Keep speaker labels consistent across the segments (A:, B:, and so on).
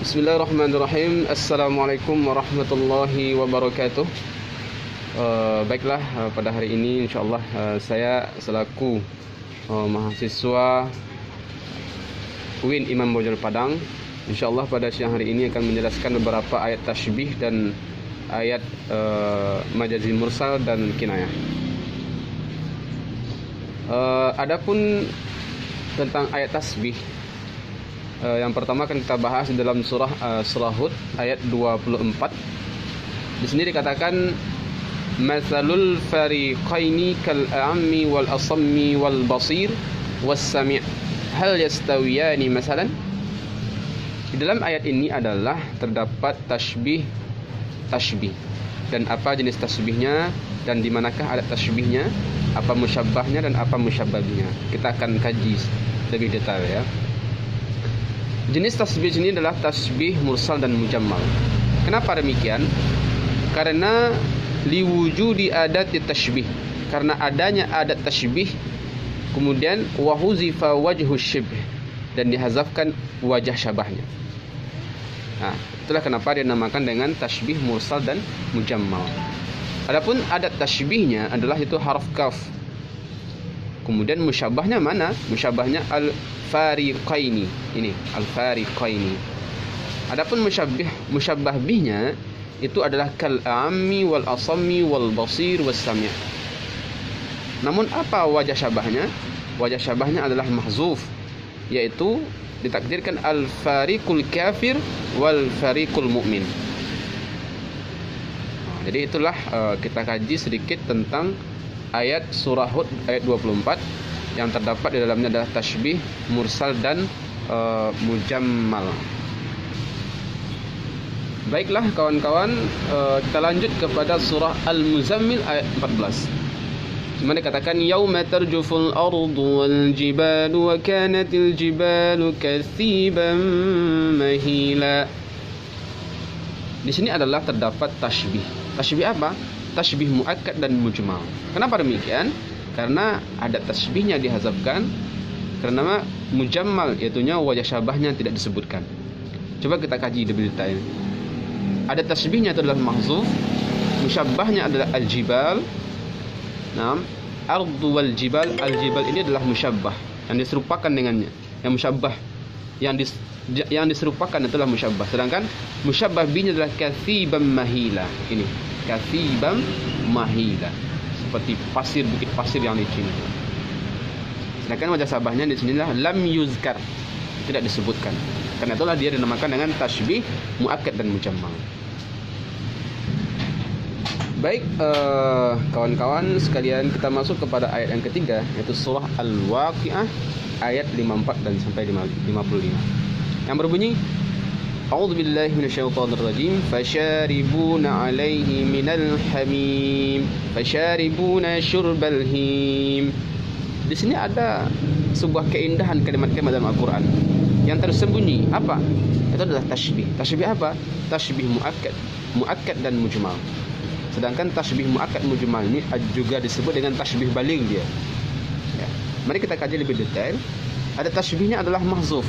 A: Bismillahirrahmanirrahim. Assalamualaikum warahmatullahi wabarakatuh. Baiklah, pada hari ini insyaallah saya selaku mahasiswa UIN Imam Bonjol Padang, insyaallah pada siang hari ini akan menjelaskan beberapa ayat tasybih dan ayat majazi mursal dan kinayah. Adapun tentang ayat tasbih, yang pertama akan kita bahas di dalam surah Hud ayat 24. Di sini dikatakan matsalul fariqaini kal a'mi wal asammi wal basir was sami' hal yastawiyani masalan. Di dalam ayat ini adalah terdapat tasbih dan apa jenis tasbihnya dan di manakah alat tasbihnya, apa musyabbahnya dan apa musyabbahnya. Kita akan kaji lebih detail ya. Jenis tasbih ini adalah tasbih mursal dan mujammal. Kenapa demikian? Karena liwujudi adat tasbih. Karena adanya adat tasbih, kemudian wahuzifa wajhu syibh, dan dihazafkan wajah syabahnya. Nah, itulah kenapa dinamakan dengan tasbih mursal dan mujammal. Adapun adat tasbihnya adalah itu harf kaf. Kemudian musyabbahnya mana? Musyabbahnya al-fariqaini. Ini al-fariqaini. Adapun musyabbah bihnya itu adalah kal a'mi wal asammi wal basir was sami'. Namun apa wajah syabahnya? Wajah syabahnya adalah mahzuf, yaitu ditakdirkan al-fariqul kafir wal fariqul mu'min. Jadi itulah kita kaji sedikit tentang ayat surah Hud ayat 24 yang terdapat di dalamnya adalah tasbih mursal dan mujammal. Baiklah kawan-kawan, kita lanjut kepada surah Al-Muzammil ayat 14. Dimana dikatakan yauma tarjuful ardu wal jibalu wa kanatil jibalu katsiban mahila. Di sini adalah terdapat tasbih. Tasbih apa? Tasbih muakkad dan mujmal. Kenapa demikian? Karena ada tasbihnya dihazafkan, karena mujammal yaitunya wajah syabahnya tidak disebutkan. Coba kita kaji lebih detail. Ada tasbihnya itu adalah mahzuf, musyabbahnya adalah al-jibal. Naam, ardu wal jibal, al-jibal ini adalah musyabbah yang diserupakan dengannya. Yang musyabbah yang diserupakan itulah musyabbah. Sedangkan musyabbah binya adalah katsiban mahila. Ini katsiban mahila, seperti pasir, bukit pasir yang licin. Sedangkan wajah sabahnya di sinilah lam yuzkar, tidak disebutkan. Karena itulah dia dinamakan dengan tasbih muakkad dan mujammal. Baik, kawan-kawan sekalian, kita masuk kepada ayat yang ketiga, yaitu surah Al-Waqi'ah ayat 54 dan sampai 55. Yang berbunyi A'udzu billahi minasyaitonir rajim fasharibuna 'alaihi minal hamim fasharibuna syurbal him. Di sini ada sebuah keindahan kalimat-kalimat dalam Al-Qur'an yang tersembunyi. Apa? Itu adalah tasbih. Tasbih apa? Tasbih muakkad dan mujmal. Sedangkan tasbih muakkad mujmal ini juga disebut dengan tasbih baligh dia. Ya. Mari kita kaji lebih detail. Ada tasbihnya adalah mahzuf,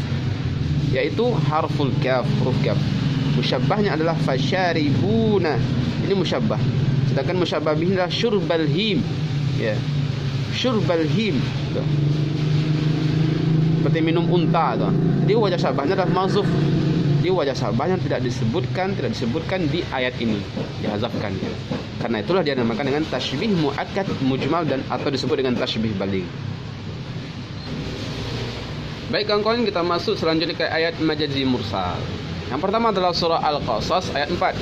A: yaitu harful kaf, huruf kaf. Musyabbahnya adalah fasharibuna. Ini musyabbah. Sedangkan musyabbah bihi adalah syurbal him. Ya. Syurbal him. Seperti minum unta tu. Jadi wajah syabahnya adalah mahzuf. Jadi wajah syabahnya tidak disebutkan di ayat ini, dihazafkan. Karena itulah dia dinamakan dengan tasbih muakkad mujmal dan atau disebut dengan tasbih baligh. Baik kawan-kawan, kita masuk selanjutnya ke ayat majazi mursal. Yang pertama adalah surah Al-Qasas ayat 4.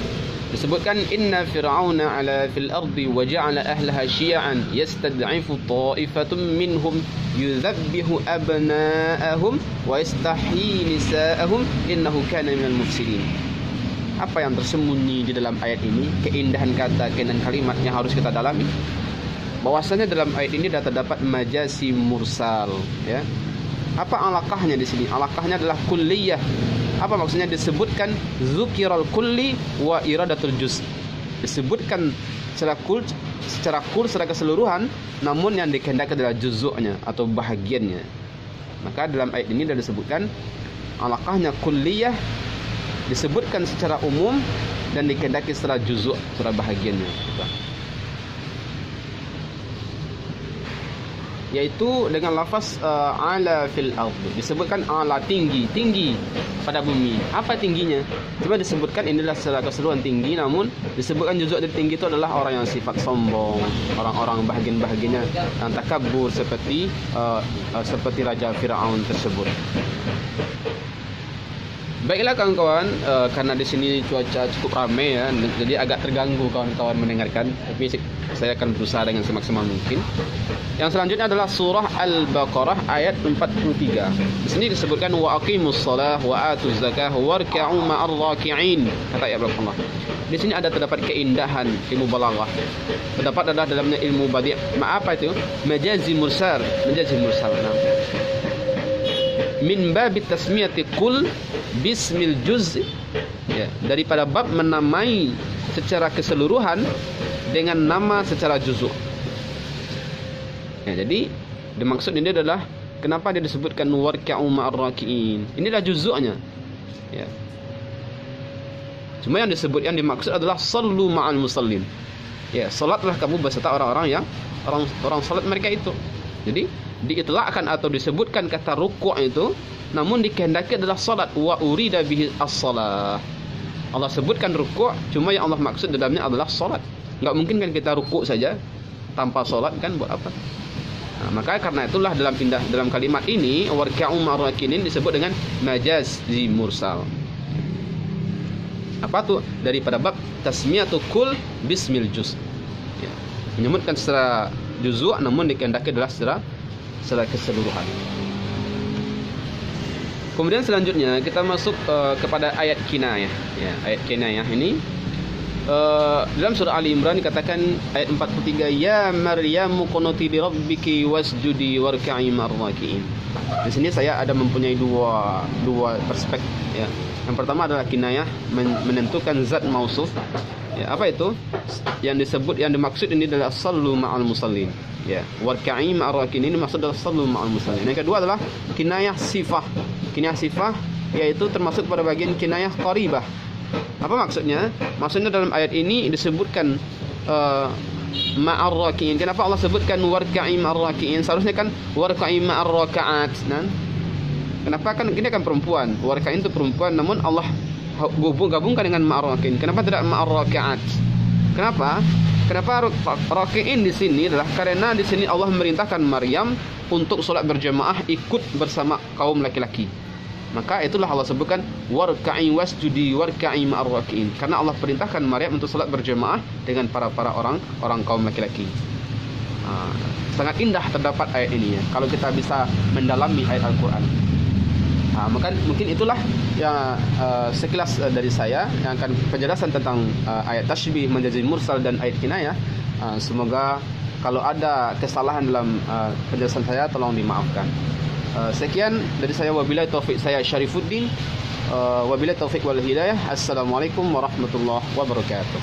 A: Disebutkan inna fir'auna 'ala fil ardi wa ja'ala ahlaha syi'an yastad'ifu ta'ifatun minhum yudhabbihu abna'ahum wa yastahyi nisa'ahum innahu kana minal mufsidin. Apa yang tersembunyi di dalam ayat ini? Keindahan kata, keindahan kalimat yang harus kita dalami. Bahwasanya dalam ayat ini sudah terdapat majazi mursal, ya. Apa alaqahnya di sini? Alaqahnya adalah kulliyah. Apa maksudnya? Disebutkan zukiral kulli wa iradatul juz. Disebutkan secara keseluruhan, namun yang dikehendaki adalah juzuknya atau bahagiannya. Maka dalam ayat ini sudah disebutkan alaqahnya kulliyah, disebutkan secara umum dan dikehendaki secara juzuk, secara bahagiannya. Yaitu dengan lafaz ala fil ard, disebutkan ala, tinggi pada bumi. Apa tingginya? Cuma disebutkan inilah secara keseluruhan tinggi, namun disebutkan juzuk dari tinggi itu adalah orang yang sifat sombong, orang-orang bahagian-bahagiannya yang takabur seperti Raja Firaun tersebut. Baiklah kawan-kawan, karena di sini cuaca cukup ramai ya, jadi agak terganggu kawan-kawan mendengarkan. Tapi saya akan berusaha dengan semaksimal mungkin. Yang selanjutnya adalah surah Al-Baqarah ayat 43. Di sini disebutkan wa aqimus shalah wa atuz zakah warka'u ma'ar raki'in. Kata ayat Allah. Di sini terdapat keindahan ilmu balaghah. Terdapat adalah dalamnya ilmu badi'. Apa itu? Majazi mursal. Nah. Min babit tasmiyati qul bismil juz, ya, daripada bab menamai secara keseluruhan dengan nama secara juzuk. Ya, jadi dimaksud ini adalah kenapa dia disebutkan warka'u ma'ar raki'in. Inilah juzuknya. Ya. Cuma yang dimaksud adalah sallu ma'al musallin. Ya, salatlah kamu beserta orang-orang yang orang salat mereka itu. Jadi diitlakkan atau disebutkan kata rukuk itu, namun dikehendaki adalah salat, wa urida bihi as-salah. Allah sebutkan rukuk, cuma yang Allah maksud dalamnya adalah salat. Enggak mungkin kan kita rukuk saja tanpa salat, kan buat apa? Nah, maka karena itulah dalam kalimat ini warka'u ma'ar raki'in disebut dengan majazi mursal. Apa tuh? Daripada bab tasmiyatu kul bismil juz. Ya. Menyebutkan secara juzuk, namun dikehendaki adalah secara keseluruhan. Kemudian selanjutnya kita masuk kepada ayat kinayah. Ya, ayat kinayah ini dalam surah Ali Imran dikatakan ayat 43, ya Maryam qunuti li rabbiki wasjudi warka'i ma'ar raki'in. Di sini saya ada mempunyai dua perspektif ya. Yang pertama adalah kinayah, menentukan zat mausuf. Ya, apa itu? Yang dimaksud ini adalah sallu ma'al musallin. Ya, warka'i ma'ar raki'in ini maksud adalah sallu ma'al musallin. Yang kedua adalah kinayah sifah. Kinayah sifah yaitu termasuk pada bagian kinayah qaribah. Apa maksudnya? Maksudnya dalam ayat ini disebutkan ma'ar raki'in. Kenapa Allah sebutkan warka'i ma'ar raki'in? Seharusnya kan warka'i ma'ar raka'at. Nah, kenapa kan ini kan perempuan? Warka'in itu perempuan, namun Allah gabungkan dengan ma'ar raki'in. Kenapa tidak ma'ar raka'at? Kenapa raki'in di sini adalah karena di sini Allah memerintahkan Maryam untuk sholat berjamaah ikut bersama kaum laki-laki. Maka itulah Allah sebutkan warka'i wasjudi warka'i ma'ar raki'in. Karena Allah perintahkan Maryam untuk sholat berjamaah dengan para orang kaum laki-laki. Sangat indah terdapat ayat ini ya, kalau kita bisa mendalami ayat Al-Quran. Maka mungkin itulah yang sekilas dari saya yang akan penjelasan tentang ayat tasybih, majazi mursal dan ayat kinayah. Semoga kalau ada kesalahan dalam penjelasan saya tolong dimaafkan. Sekian dari saya, wabillahi taufik, saya Syarifuddin, wabillahi taufik wal hidayah. Assalamualaikum warahmatullahi wabarakatuh.